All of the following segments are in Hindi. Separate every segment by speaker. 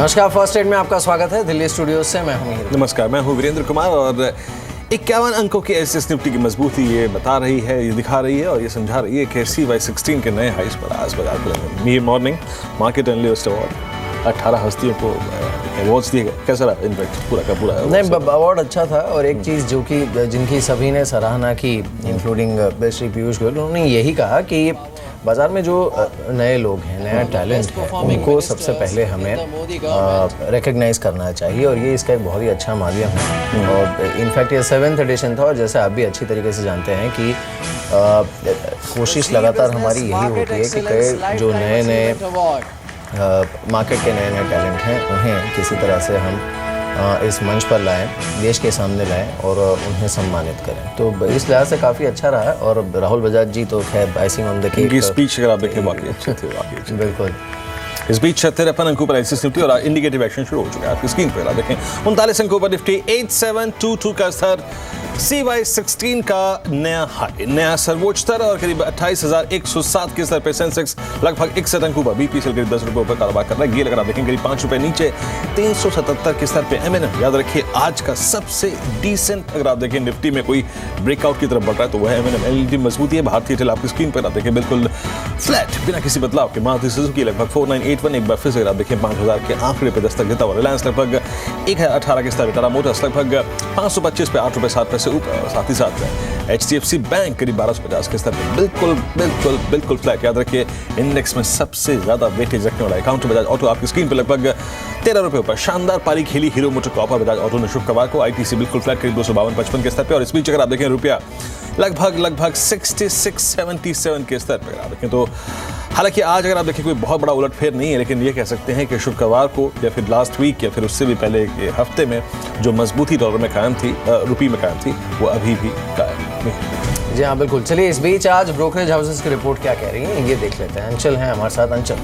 Speaker 1: नमस्कार, फर्स्ट एड में आपका स्वागत है। दिल्ली स्टूडियो से मैं हूं हीरो।
Speaker 2: नमस्कार, मैं हूं वीरेंद्र कुमार और 51 अंकों की एसएस निफ्टी की मजबूती ये बता रही है, ये दिखा रही है और ये समझा रही है कि CY16 के नए हाइस पर आज बाजार खुलेंगे। ये मॉर्निंग मार्केट एनालिस्ट अवार्ड 18 हस्तियों को अवार्ड्स दिए गए। कैसा रहा इनफैक्ट पूरा का पूरा?
Speaker 1: नहीं, अवार्ड अच्छा था और एक चीज़ जो कि जिनकी सभी ने सराहना की, इंक्लूडिंग श्री पीयूष गोयल, उन्होंने यही कहा कि बाज़ार में जो नए लोग हैं, नया टैलेंट है, उनको सबसे पहले हमें रिकग्नाइज करना चाहिए और ये इसका एक बहुत ही अच्छा माध्यम है। और इनफैक्ट ये 7th एडिशन था और जैसे आप भी अच्छी तरीके से जानते हैं कि कोशिश लगातार हमारी यही होती है कि कई जो नए मार्केट के नए टैलेंट हैं उन्हें किसी तरह से हम इस मंच पर लाएं, देश के सामने लाएं और उन्हें सम्मानित करें। तो इस लिहाज से काफ़ी अच्छा रहा है। और राहुल बजाज जी तो खैर icing on the cake,
Speaker 2: speech अगर आप देखें बाकी अच्छे थे।
Speaker 1: बिल्कुल।
Speaker 2: इस बीच 53 अंकों पर एसएस निफ्टी और इंडिकेटिव एक्शन शुरू हो चुका है। आपकी स्क्रीन पर आप देखें 39 अंकों पर निफ्टी 8722 का स्तर, CY16 का नया हाई, नया सर्वोच्च स्तर और करीब 28,107 के स्तर पर सेंसेक्स लगभग 61 अंकों पर, बीपीसीएल करीब 10 रुपये पर कारोबार कर रहा है। गेल अगर आप देखें करीब 5 रुपये नीचे 377 के स्तर पे एमएनएम। याद रखिए आज का सबसे डिसेंट अगर आप देखें निफ्टी में कोई ब्रेकआउट की तरफ बढ़ रहा है तो वह एमएनएम। एलईडी मजबूती है। भारतीय एयरटेल आपकी स्क्रीन पर आप देखें बिल्कुल फ्लैट बिना किसी बदलाव के। मारुति सुजुकी लगभग 4981 एक बार फिर से आप देखें 5000 के आंकड़े पे दस्तक देता हुआ। रिलायंस लगभग 1018 के स्तर पे। टाटा मोटर्स लगभग 525 पे 8 रुपये 7 पैसे ऊपर। साथ ही साथ HDFC बैंक करीब 1250 के स्तर पे बिल्कुल फ्लैट। याद रखिए इंडेक्स में सबसे ज्यादा वेटेज रखने वाला अकाउंट बजाज ऑटो आपकी स्क्रीन पर लगभग 13 रुपये ऊपर। शानदार पारी खेली hero motor copper Bajaj auto ने शुक्रवार को। ITC बिल्कुल फ्लैट करीब 252-55 के स्तर पे। और इस बीच अगर आप देखें रुपया लगभग 66-77 के स्तर पर आप देखें तो हालांकि आज अगर आप देखें कोई बहुत बड़ा उलटफेर नहीं है, लेकिन ये कह सकते हैं कि शुक्रवार को या फिर लास्ट वीक या फिर उससे भी पहले के हफ्ते में जो मजबूती डॉलर में कायम थी, रुपये में कायम थी, वो अभी भी कायम है।
Speaker 1: जी हाँ, बिल्कुल। चलिए इस बीच आज ब्रोकरेज हाउसेस की रिपोर्ट क्या कह रही है ये देख लेते हैं। अंचल है हमारे साथ। अंचल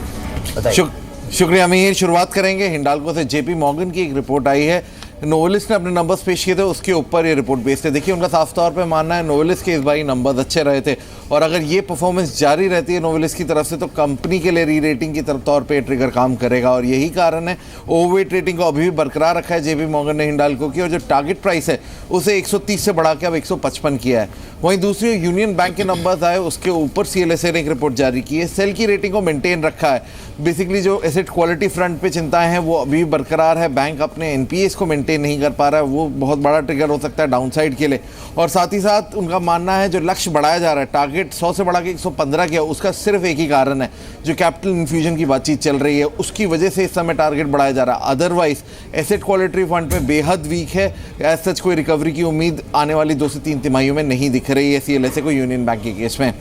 Speaker 1: बताइए।
Speaker 3: शुक्रिया अमीर। शुरुआत करेंगे हिंडाल्को से। जेपी मॉर्गन की एक रिपोर्ट आई है। नोवेलिस ने अपने नंबर्स पेश किए थे, उसके ऊपर ये रिपोर्ट बेस्ड है। देखिए उनका साफ तौर पे मानना है नोवेलिस के इस बार नंबर्स अच्छे रहे थे और अगर ये परफॉर्मेंस जारी रहती है नोवेलिस की तरफ से तो कंपनी के लिए री रेटिंग की तरफ तौर पे ट्रिगर काम करेगा और यही कारण है ओवरवेट रेटिंग को अभी भी बरकरार रखा है जेपी मॉर्गन ने हिंडाल्को की। और जो टारगेट प्राइस है उसे 130 से बढ़ा के अब 155 किया है। वहीं दूसरी यूनियन बैंक के नंबर्स आए, उसके ऊपर CLSA ने एक रिपोर्ट जारी की है। सेल की रेटिंग को मेंटेन रखा है। बेसिकली जो एसेट क्वालिटी फ्रंट पे चिंताएं हैं वो अभी बरकरार है। बैंक अपने NPAs को मेंटेन नहीं कर पा रहा है, वो बहुत बड़ा ट्रिगर हो सकता है डाउनसाइड के लिए। और साथ ही साथ उनका मानना है जो लक्ष्य बढ़ाया जा रहा है, टारगेट 100 से बढ़ा के 115 किया, उसका सिर्फ एक ही कारण है, जो कैपिटल इन्फ्यूजन की बातचीत चल रही है उसकी वजह से इस समय टारगेट बढ़ाया जा रहा है। अदरवाइज एसेट क्वालिटी फंड पे बेहद वीक है। एज सच कोई रिकवरी की उम्मीद आने वाली 2 से 3 तिमाहियों में नहीं दिख रही है CLSA को यूनियन बैंक के केस में।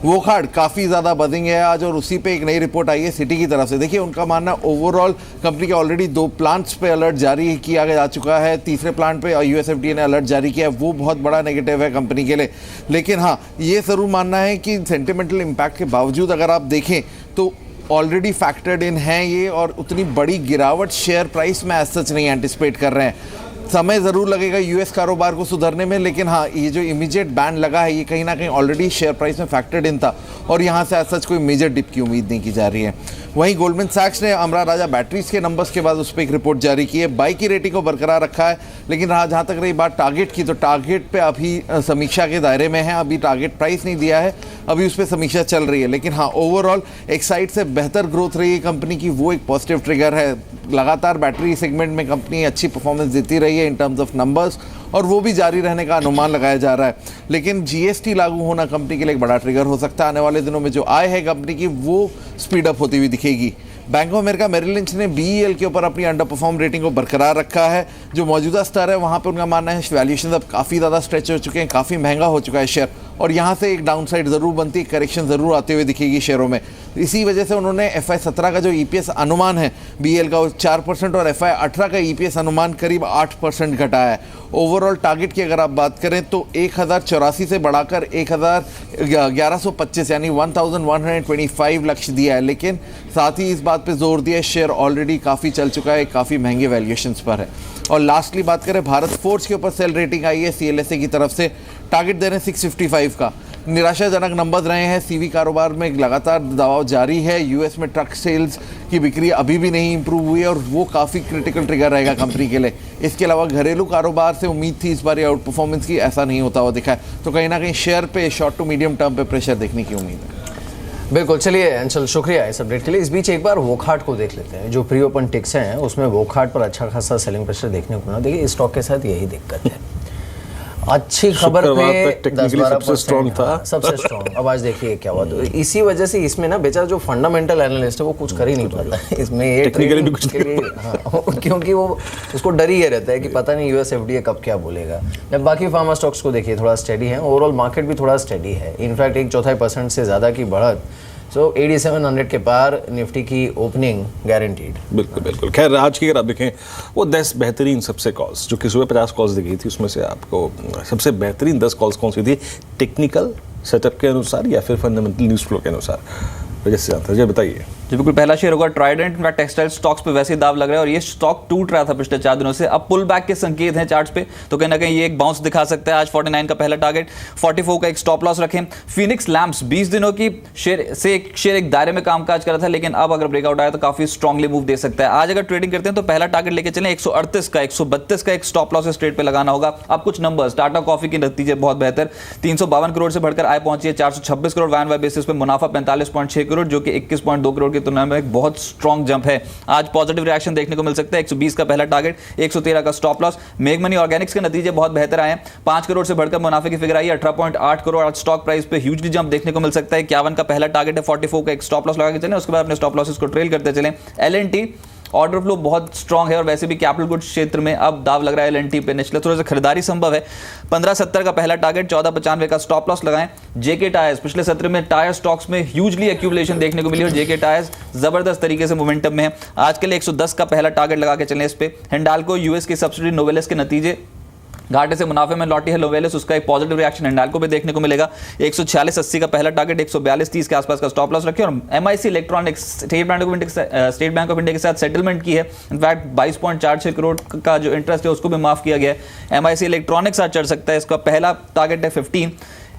Speaker 3: वो कार्ड काफ़ी ज़्यादा बजिंग है आज और उसी पे एक नई रिपोर्ट आई है सिटी की तरफ से। देखिए उनका मानना ओवरऑल कंपनी के ऑलरेडी 2 प्लांट्स पे अलर्ट जारी किया जा चुका है। तीसरे प्लांट पे USFDA ने अलर्ट जारी किया है, वो बहुत बड़ा नेगेटिव है कंपनी के लिए। लेकिन हाँ, ये ज़रूर मानना है कि सेंटिमेंटल इम्पैक्ट के बावजूद अगर आप देखें तो ऑलरेडी फैक्टर्ड इन है ये और उतनी बड़ी गिरावट शेयर प्राइस में एज सच नहीं एंटिसिपेट कर रहे हैं। समय ज़रूर लगेगा US कारोबार को सुधरने में, लेकिन हाँ ये जो इमीडिएट बैन लगा है ये कहीं ना कहीं ऑलरेडी शेयर प्राइस में फैक्टर्ड इन था और यहाँ से आज सच कोई मेजर डिप की उम्मीद नहीं की जा रही है। वहीं गोल्डमैन सैक्स ने अमरा राजा बैटरीज के नंबर्स के बाद उस पर एक रिपोर्ट जारी की है। बाई की रेटिंग को बरकरार रखा है, लेकिन जहाँ तक रही बात टारगेट की तो टारगेट पे अभी समीक्षा के दायरे में है। अभी टारगेट प्राइस नहीं दिया है, अभी उस पर समीक्षा चल रही है। लेकिन हाँ ओवरऑल एक साइड से बेहतर ग्रोथ रही है कंपनी की, वो एक पॉजिटिव ट्रिगर है। लगातार बैटरी सेगमेंट में कंपनी अच्छी परफॉर्मेंस देती रही है इन टर्म्स ऑफ नंबर्स और वो भी जारी रहने का अनुमान लगाया जा रहा है। लेकिन GST लागू होना कंपनी के लिए एक बड़ा ट्रिगर हो सकता है। आने वाले दिनों में जो आय है कंपनी की वो स्पीड अप होती हुई दिखेगी। Bank of America Merrill Lynch ने BEL के ऊपर अपनी अंडर परफॉर्म रेटिंग को बरकरार रखा है। जो मौजूदा स्तर है वहाँ पर उनका मानना है वैल्यूएशन अब काफ़ी ज़्यादा स्ट्रेच हो चुके हैं, काफ़ी महंगा हो चुका है शेयर और यहाँ से एक डाउनसाइड ज़रूर बनती है, करेक्शन ज़रूर आते हुए दिखेगी शेयरों में। इसी वजह से उन्होंने FY17 का जो EPS अनुमान है BEL का वो 4% और FY18 का EPS अनुमान करीब 8% घटाया है। ओवरऑल टारगेट की अगर आप बात करें तो 1084 से बढ़ाकर 1125 यानी 1125 लक्ष्य दिया है। लेकिन साथ ही इस बात पे जोर दिया है शेयर ऑलरेडी काफ़ी चल चुका है, काफ़ी महंगे वैल्यूएशंस पर है। और लास्टली बात करें भारत फोर्ज के ऊपर सेल रेटिंग आई है CLSA की तरफ से, टारगेट दे रहे हैं 655 का। निराशाजनक नंबर्स रहे हैं। सीवी कारोबार में लगातार दबाव जारी है। यूएस में ट्रक सेल्स की बिक्री अभी भी नहीं इंप्रूव हुई है और वो काफ़ी क्रिटिकल ट्रिगर रहेगा कंपनी के लिए। इसके अलावा घरेलू कारोबार से उम्मीद थी इस बार आउट परफॉर्मेंस की, ऐसा नहीं होता हुआ दिखा है। तो कहीं ना कहीं शेयर पे शॉर्ट टू मीडियम टर्म पे प्रेशर देखने की उम्मीद है।
Speaker 1: बिल्कुल, चलिए अंशल, शुक्रिया इस अपडेट के लिए। इस बीच एक बार वोकहार्ट को देख लेते हैं। जो प्री ओपन टिक्स हैं उसमें वोकहार्ट पर अच्छा खासा सेलिंग प्रेशर देखने को मिला। देखिए इस स्टॉक के साथ यही दिक्कत है, अच्छी खबर पे 10-12%
Speaker 2: स्ट्रॉन्ग था,
Speaker 1: सबसे स्ट्रॉन्ग। अब आज देखिए क्या हुआ। तो इसी वजह से इसमें ना बेचारा जो फंडामेंटल एनालिस्ट है वो कुछ कर ही नहीं पाता इसमें, ये
Speaker 2: टेक्निकली भी कुछ
Speaker 1: के लिए क्योंकि वो उसको डर ही ये रहता है कि पता नहीं यूएस एफडीए कब क्या बोलेगा। जब बाकी फार्मा स्टॉक्स को देखिए थोड़ा स्टेडी है, ओवरऑल मार्केट भी थोड़ा स्टेडी है। इनफैक्ट 1/4% से ज़्यादा की बढ़त। सो 8700 के पार निफ्टी की ओपनिंग गारंटीड।
Speaker 2: बिल्कुल बिल्कुल। खैर आज की अगर आप देखें वो 10 बेहतरीन सबसे कॉल्स जो कि सुबह 50 कॉल्स दी गई थी, उसमें से आपको सबसे बेहतरीन 10 कॉल्स कौन सी थी, टेक्निकल सेटअप के अनुसार या फिर फंडामेंटल न्यूज़ फ्लो के अनुसार, जैसे जानते हैं। बताइए
Speaker 4: जी बिल्कुल। पहला शेयर होगा ट्राइडेंट। इनफैक्ट टेक्सटाइल स्टॉक्स पे वैसे ही दाव लग रहा है और ये स्टॉक टूट रहा था पिछले 4 दिनों से। अब पुल बैक के संकेत हैं चार्ट्स पे, तो कहीं ना कहीं ये एक बाउंस दिखा सकता है। आज 49 का पहला टारगेट, 44 का एक स्टॉप लॉस रखें। फिनिक्स लैंप्स 20 दिनों की शेयर एक दायरे में कामकाज कर रहा था, लेकिन अब अगर ब्रेकआउट आया तो काफी स्ट्रांगली मूव दे सकता है। आज अगर ट्रेडिंग करते हैं तो पहला टारगेट लेके चलें 138 का, 132 का एक स्टॉप लॉस स्ट्रेट पे लगाना होगा। अब कुछ नंबर्स, टाटा कॉफी के नतीजे बहुत बेहतर, 352 करोड़ से बढ़कर आय पहुंची है 426 करोड़ वाई वाई बेसिस पे। मुनाफा 45.6 करोड़ जो कि 21.2 करोड़ की तुलना में एक बहुत स्ट्रॉन्ग जंप है। आज पॉजिटिव रिएक्शन देखने को मिल सकता है। 120 का पहला टारगेट, 113 का स्टॉप लॉस। मेगमनी ऑर्गेनिक्स के नतीजे बहुत बेहतर आए हैं, 5 करोड़ से बढ़कर मुनाफे की फिगर आई है 18.8 करोड़। आज स्टॉक प्राइस पे ह्यूजली जंप देखने को मिल सकता है। 51 का पहला टारगेट है, 44 का एक स्टॉप लॉस लगा के चलें, उसके बाद अपने स्टॉप लॉसेस को ट्रेल करते चलें। एल&टी ऑर्डर फ्लो बहुत स्ट्रांग है और वैसे भी कैपिटल गुड्स क्षेत्र में अब दाव लग रहा है एल&टी पे। निचले थोड़ा सा खरीदारी संभव है। 1570 का पहला टारगेट, 1495 का स्टॉप लॉस लगाएं। जेके टायर्स, पिछले सत्र में टायर स्टॉक्स में ह्यूजली एक्यूमुलेशन देखने को मिली और जेके टायर्स जबरदस्त तरीके से मोमेंटम में है। आज के लिए 110 का पहला टारगेट लगा के चलें इस पे। हिंडाल्को यूएस की सब्सिडी नोवेलिस के नतीजे घाटे से मुनाफे में लौटी है नोवेलिस, उसका एक पॉजिटिव रिएक्शन हिंडाल्को पे देखने को मिलेगा। 146.80 का पहला टारगेट, 142.30 के आसपास का स्टॉप लॉस रखें। और MIC electronics state bank of India के साथ सेटलमेंट की है। इनफैक्ट 22.46 करोड़ का जो इंटरेस्ट है उसको भी माफ किया गया है। एमआईसी इलेक्ट्रॉनिक्स आज चढ़ सकता है, इसका पहला टारगेट है 15।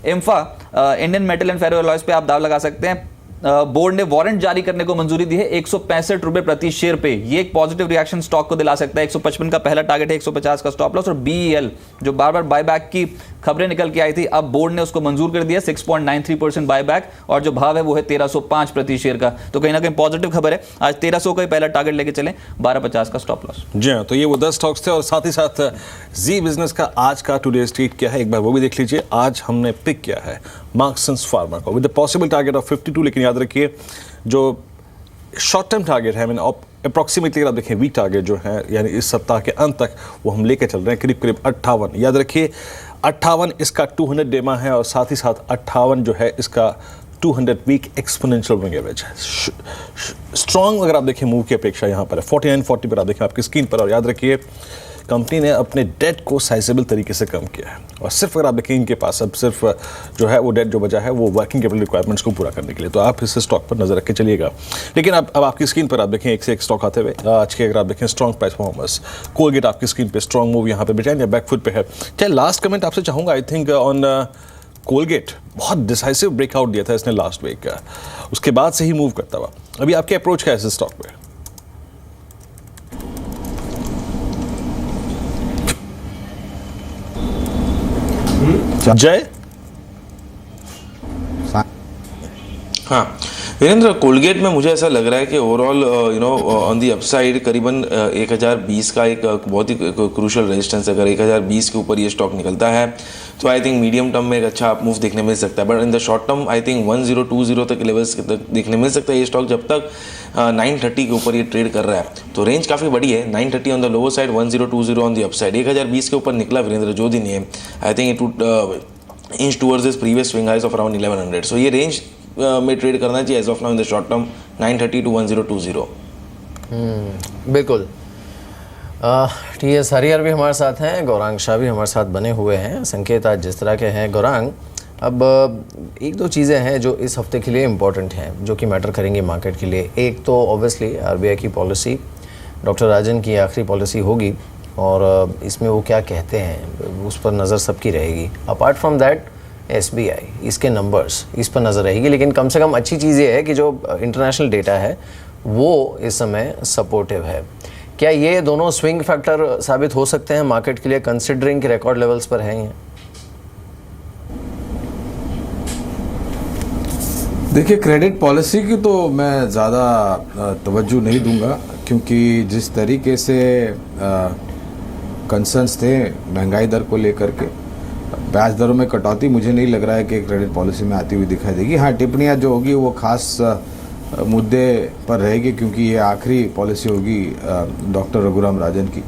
Speaker 4: IMFA Indian metal and ferro alloys पे आप दाव लगा सकते हैं। बोर्ड ने वारंट जारी करने को मंजूरी दी है 165 रुपए प्रति शेयर पे। ये एक पॉजिटिव रिएक्शन स्टॉक को दिला सकता है। 155 का पहला टारगेट है, 150 का स्टॉप लॉस। और बीईएल जो बार बार बायबैक की खबरें निकल के आई थी, अब बोर्ड ने उसको मंजूर कर दिया, 6.93% बायबैक और जो भाव है वो है 1305 प्रति शेयर का। तो कहीं ना कहीं पॉजिटिव खबर है। आज 1300 का ही पहला टारगेट लेके चलें, 1250 का स्टॉप लॉस।
Speaker 2: जी हाँ, तो ये वो 10 स्टॉक्स थे और साथ ही साथ जी बिजनेस का आज का टुडे स्ट्रीट क्या है एक बार वो भी देख लीजिए। आज हमने पिक किया है मार्क्सन्स फार्मा को with the possible target of 52, लेकिन याद रखिए जो शॉर्ट टर्म टारगेट है, मैंने अप्रॉक्सीमेटली अगर आप देखें वीक टारगेट जो है यानी इस सप्ताह के अंत तक वो हम लेके चल रहे हैं करीब करीब 58। याद रखिए 58 इसका 200 डेमा है और साथ ही साथ 58 जो है इसका 200 वीक एक्सपोनेंशियल मूविंग एवरेज है। स्ट्रॉन्ग अगर आप देखें मूव की अपेक्षा यहाँ पर है 49-40 पर आप देखें आपकी स्क्रीन पर। और याद रखिए कंपनी ने अपने डेट को साइजेबल तरीके से कम किया है और सिर्फ अगर आप देखें इनके पास अब सिर्फ जो है वो डेट जो बचा है वो वर्किंग कैपिटल रिक्वायरमेंट्स को पूरा करने के लिए, तो आप इस स्टॉक पर नजर रख के चलिएगा। लेकिन अब आपकी स्क्रीन पर आप देखें एक से एक स्टॉक आते हुए आज के अगर आप देखें स्ट्रॉन्ग प्राइस परफॉर्मेंस, कोलगेट आपकी स्क्रीन पे स्ट्रॉन्ग मूव यहाँ पे ब्रिटानिया बैकफुट पे है। चाहे लास्ट कमेंट आपसे चाहूँगा आई थिंक ऑन कोलगेट, बहुत डिसाइसिव ब्रेकआउट दिया था इसने लास्ट वीक का, उसके बाद से ही मूव करता हुआ। अभी आपकी अप्रोच क्या है इस स्टॉक पे? जय
Speaker 5: हाँ वीरेंद्र, कोलगेट में मुझे ऐसा लग रहा है कि ओवरऑल ऑन दी अपसाइड करीबन 1020 का एक बहुत ही क्रूशल रेजिस्टेंस, अगर 1020 के ऊपर ये स्टॉक निकलता है तो आई थिंक मीडियम टर्म में एक अच्छा अप मूव देखने मिल सकता है। But in the short term I think 1020 तक लेवल्स तक देखने मिल सकता है ये स्टॉक, जब तक 930 के ऊपर ये ट्रेड कर रहा है। तो रेंज काफ़ी बड़ी है, 930 on the lower side, 1020 on the upside. 1020 के ऊपर निकला वीरेंद्र जो दिन है, I think it would inch towards this previous swing highs of around 1100। So ये रेंज में ट्रेड करना चाहिए as of now in the short term 930 to 1020।
Speaker 1: बिल्कुल। टीएस हरिहर भी हमारे साथ हैं, गौरांग शाह भी हमारे साथ बने हुए हैं। संकेत आज जिस तरह के हैं गौरांग, अब एक दो चीज़ें हैं जो इस हफ्ते के लिए इम्पॉर्टेंट हैं जो कि मैटर करेंगी मार्केट के लिए। एक तो ऑब्वियसली आरबीआई की पॉलिसी, डॉक्टर राजन की आखिरी पॉलिसी होगी और इसमें वो क्या कहते हैं उस पर नज़र सबकी रहेगी। अपार्ट फ्रॉम दैट SBI, इसके नंबर्स, इस पर नज़र रहेगी। लेकिन कम से कम अच्छी चीज़ ये है कि जो इंटरनेशनल डेटा है वो इस समय सपोर्टिव है। क्या ये दोनों स्विंग फैक्टर साबित हो सकते हैं मार्केट के लिए, कंसिडरिंग कि रिकॉर्ड लेवल्स पर हैं ये?
Speaker 6: देखिए, क्रेडिट पॉलिसी की तो मैं ज़्यादा तवज्जो नहीं दूंगा, क्योंकि जिस तरीके से कंसर्न्स थे महंगाई दर को लेकर के, ब्याज दरों में कटौती मुझे नहीं लग रहा है कि क्रेडिट पॉलिसी में आती हुई दिखाई देगी। हाँ, टिप्पणियाँ जो होगी वो खास मुद्दे पर रहेगी, क्योंकि ये आखिरी पॉलिसी होगी डॉक्टर रघुराम राजन की।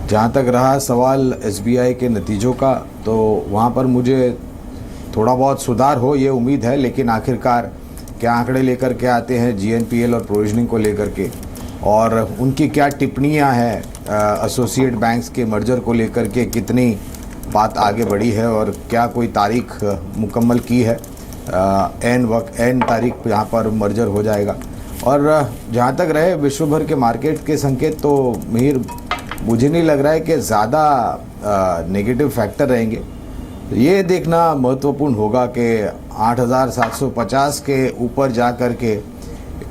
Speaker 6: जहाँ तक रहा सवाल SBI के नतीजों का, तो वहाँ पर मुझे थोड़ा बहुत सुधार हो ये उम्मीद है, लेकिन आखिरकार क्या आंकड़े लेकर के आते हैं GNPL और प्रोविजनिंग को लेकर के, और उनकी क्या टिप्पणियां हैं एसोसिएट बैंक्स के मर्जर को लेकर के, कितनी बात आगे बढ़ी है और क्या कोई तारीख मुकम्मल की है, एन तारीख यहाँ पर मर्जर हो जाएगा। और जहाँ तक रहे विश्व भर के मार्केट के संकेत, तो मिहिर मुझे नहीं लग रहा है कि ज़्यादा नेगेटिव फैक्टर रहेंगे। ये देखना महत्वपूर्ण होगा कि 8,750 के ऊपर जा कर के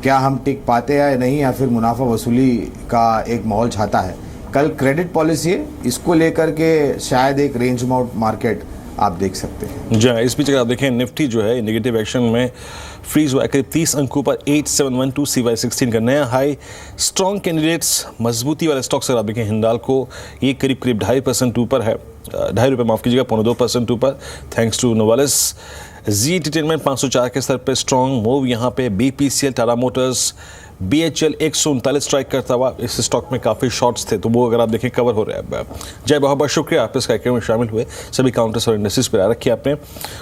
Speaker 6: क्या हम टिक पाते हैं या नहीं, या फिर मुनाफा वसूली का एक माहौल छाता है। कल क्रेडिट पॉलिसी है, इसको लेकर के शायद एक रेंज बाउंड मार्केट आप देख सकते हैं।
Speaker 2: जी हाँ, इस बीच अगर आप देखें निफ्टी जो है नेगेटिव एक्शन में फ्रीज हुआ करीब 30 अंकों पर 8712 CY16 का नया हाई। स्ट्रॉन्ग कैंडिडेट्स, मजबूती वाले स्टॉक्स अगर आप देखें हिंडाल्को ये करीब 2.5% ऊपर है, ₹2.5 माफ़ कीजिएगा, 2.25% ऊपर, थैंक्स टू नोवालिस। जी एंटरटेनमेंट 504 के स्तर पे स्ट्रॉन्ग मूव यहाँ पे। BPCL, Tata Motors, BHL 139 strike करता हुआ, इस स्टॉक में काफ़ी शॉर्ट्स थे, तो वो अगर आप देखें कवर हो रहे हैं। जय, बहुत बहुत शुक्रिया आप इस कार्यक्रम में शामिल हुए, सभी काउंटर्स और इंडस्ट्रीज पर आ रखी आपने।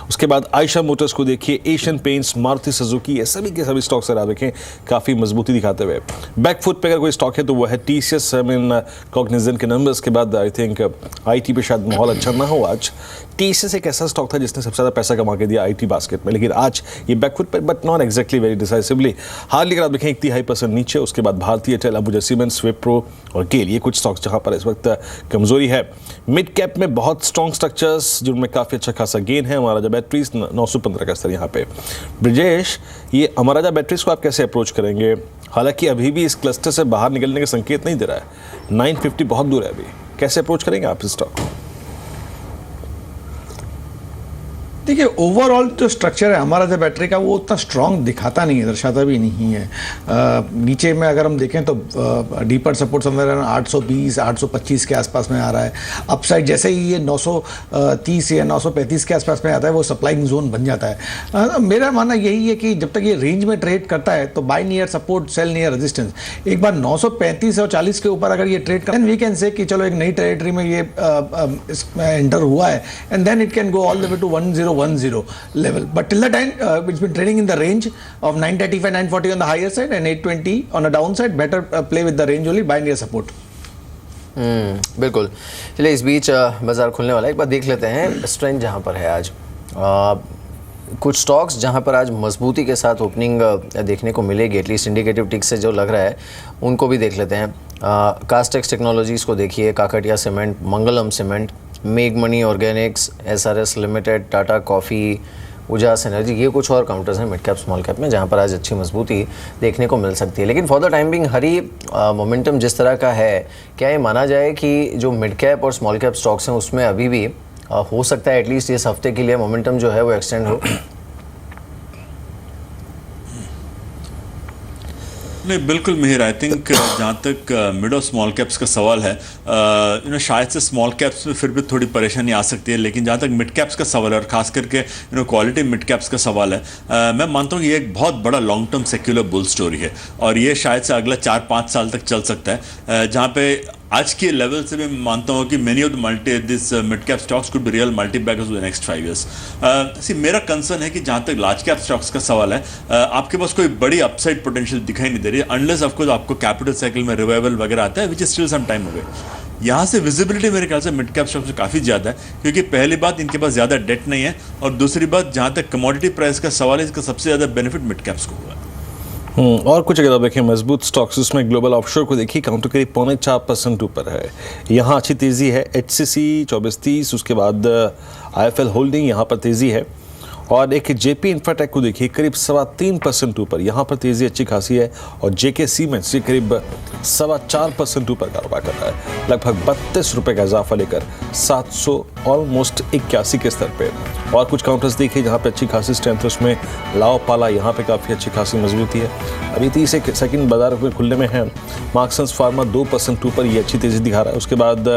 Speaker 2: उसके बाद आयशा मोटर्स को देखिए, एशियन पेंट्स, मारुति सुजुकी, ये सभी के सभी स्टॉक्स अगर आप देखें काफ़ी मजबूती दिखाते हुए। बैकफुट पे अगर कोई स्टॉक है तो वो है TCS। कॉग्निजेंट के नंबर्स के बाद आई थिंक IT पे शायद माहौल अच्छा ना हो आज। TCS एक ऐसा स्टॉक था जिसने सबसे ज़्यादा पैसा कमा के दिया IT बास्केट में, लेकिन आज ये बैकफुट पर, but not exactly very decisively. Hardly अगर आप देखें 1.5% नीचे। उसके बाद भारतीय एयरटेल, अंबुजा सीमेंट्स, विप्रो और गेल, ये कुछ स्टॉक्स जहां पर इस वक्त कमजोरी है। मिड कैप में बहुत स्ट्रॉन्ग स्ट्रक्चर्स जिनमें काफ़ी अच्छा खासा गेन है। महाराजा बैटरीज 915 का स्तर यहाँ पे। ब्रिजेश, ये महाराजा बैटरीज को आप कैसे अप्रोच करेंगे? हालांकि अभी भी इस क्लस्टर से बाहर निकलने के संकेत नहीं दे रहा है, 950 बहुत दूर है अभी, कैसे अप्रोच करेंगे आप इस स्टॉक को?
Speaker 7: देखिए, ओवरऑल जो स्ट्रक्चर है हमारा जो बैटरी का वो उतना स्ट्रांग दिखाता नहीं है, दर्शाता भी नहीं है। नीचे में अगर हम देखें तो डीपर सपोर्ट समवेयर 820 825 के आसपास में आ रहा है। अपसाइड जैसे ही ये 930 या 935 के आसपास में आता है वो सप्लाइंग जोन बन जाता है। मेरा मानना यही है कि जब तक ये रेंज में ट्रेड करता है तो buy near support, sell near resistance. एक बार 935 और 40 के ऊपर अगर ये ट्रेड कर, वी कैन से कि चलो एक नई टेरिटरी में ये एंटर हुआ है, and then it can go all the way to 1010 level, but till the time it's been trading in the range of 935 940 on the higher side and 820 on the downside. Better play with the range only, buy near support.
Speaker 1: बिल्कुल। चलिए, इस बीच बाजार खुलने वाला है, एक बार देख लेते हैं स्ट्रेंथ जहां पर है आज। कुछ स्टॉक्स जहां पर आज मजबूती के साथ ओपनिंग देखने को मिलेगी, एटलीस्ट इंडिकेटिव टिक से जो लग रहा है उनको भी देख लेते हैं। कास्टेक्स टेक्नोलॉजीज़ को देखिए, काकटिया सीमेंट, मंगलम सीमेंट, मेगमनी organics, SRS limited, Tata coffee, Ujaas energy, ये कुछ और काउंटर्स हैं मिड कैप स्मॉल कैप में जहाँ पर आज अच्छी मजबूती देखने को मिल सकती है। लेकिन for the time being Hari momentum जिस तरह का है, क्या ये माना जाए कि जो मिड कैप और स्मॉल कैप स्टॉक्स हैं उसमें अभी भी हो सकता है एटलीस्ट इस हफ्ते के लिए मोमेंटम जो है वो एक्सटेंड हो?
Speaker 8: नहीं, बिल्कुल मिहिर, आई थिंक जहाँ तक मिड और स्मॉल कैप्स का सवाल है, शायद से स्मॉल कैप्स में फिर भी थोड़ी परेशानी आ सकती है, लेकिन जहाँ तक मिड कैप्स का सवाल है और खास करके क्वालिटी मिड कैप्स का सवाल है, मैं मानता हूँ कि ये एक बहुत बड़ा long term secular bull story है और ये शायद से अगला 4-5 साल तक चल सकता है। जहाँ पे आज के लेवल से मैं मानता हूँ कि many of the this mid cap stocks could be real multibaggers in the next 5 years। मेरा कंसर्न है कि जहाँ तक लार्ज कैप स्टॉक्स का सवाल है, आपके पास कोई बड़ी अपसाइड पोटेंशियल दिखाई नहीं दे रही है, अनलेस ऑफकोर्स आपको कैपिटल साइकिल में रिवाइवल वगैरह आता है, which is still some time away. यहाँ से विजिबिलिटी मेरे ख्याल से मिड कैप स्टॉक्स में काफ़ी ज़्यादा है, क्योंकि पहली बात इनके पास ज़्यादा डेट नहीं है, और दूसरी बात जहाँ तक कमोडिटी प्राइस का सवाल है, इसका सबसे ज़्यादा बेनिफिट मिड कैप्स को हुआ है।
Speaker 2: और कुछ अगर आप देखें मजबूत स्टॉक्स, उसमें ग्लोबल ऑफशोर को देखिए, काउंटर करीब 4.25% ऊपर है, यहाँ अच्छी तेज़ी है। HCC 2430, उसके बाद IFL होल्डिंग यहाँ पर तेज़ी है। और एक जेपी इंफ्राटेक को देखिए करीब 3.25% ऊपर, यहाँ पर तेजी अच्छी खासी है। और जेके सीमेंट्स ये करीब 4.25% ऊपर कारोबार कर रहा है, लगभग 32 रुपए का इजाफा लेकर 700 ऑलमोस्ट 81 के स्तर पे। और कुछ काउंटर्स देखिए जहाँ पे अच्छी खासी स्ट्रेंथ है, उसमें लाओ पाला यहाँ पे काफ़ी अच्छी खासी मजबूती है। अभी 30 सेकंड बाजार में खुलने में है। मार्क्सन्स फार्मा 2% ऊपर, ये अच्छी तेजी दिखा रहा है। उसके बाद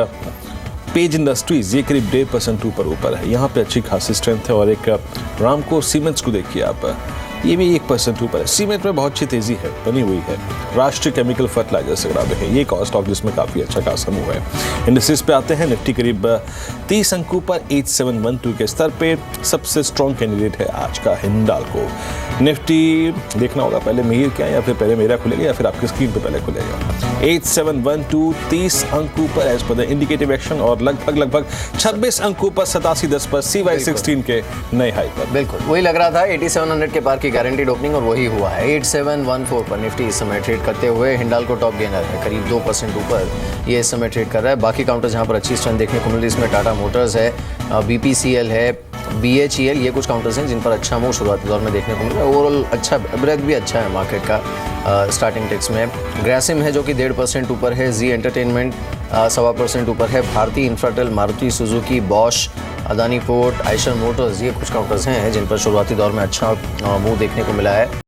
Speaker 2: पेज इंडस्ट्रीज ये करीब 1.5% ऊपर है, यहाँ पे अच्छी खासी स्ट्रेंथ है। और एक रामको सीमेंट्स को देखिए आप, ये भी 1% ऊपर है। सीमेंट में बहुत अच्छी तेजी है बनी हुई है। राष्ट्रीय केमिकल फर्टिलाइजर्स अगर आप देखें, ये एक और स्टॉक जिसमें काफ़ी अच्छा खासा मूव है। इंडस्ट्रीज पे आते हैं, निफ्टी करीब 30 अंकों पर 8712 के स्तर पे सबसे स्ट्रॉन्ग कैंडिडेट है आज का हिंडाल्को। निफ्टी देखना होगा पहले मीर क्या है, या फिर पहले मेरा खुलेगा या फिर आपकी स्क्रीन पे पहले खुलेगा। 8712 30 अंकों पर as per the indicative action, और लगभग 26 अंकों पर 8710 पर CY16 के नए हाई पर।
Speaker 1: बिल्कुल वही लग रहा था, 8700 के पार की गारंटीड ओपनिंग और वही हुआ है। 8714 पर निफ्टी इस समय ट्रेड करते हुए हिंडाल्को टॉप गेनर है, करीब 2% ऊपर ये इस समय ट्रेड कर रहा है। बाकी काउंटर जहाँ पर अच्छी स्ट्रेंथ देखने को मिल रही है, इसमें टाटा मोटर्स है, BPCL है, BHEL, ये कुछ काउंटर्स हैं जिन पर अच्छा मूव शुरुआती दौर में देखने को मिल रहा है। ओवरऑल अच्छा ब्रेथ भी अच्छा है मार्केट का स्टार्टिंग टेक्स में। ग्रासिम है जो कि 1.5% ऊपर है, जी एंटरटेनमेंट 1.25% ऊपर है, Bharti Infratel, Maruti Suzuki, Bosch, Adani Port, Eicher Motors, ये कुछ काउंटर्स हैं जिन पर शुरुआती दौर में अच्छा मूव देखने को मिला है।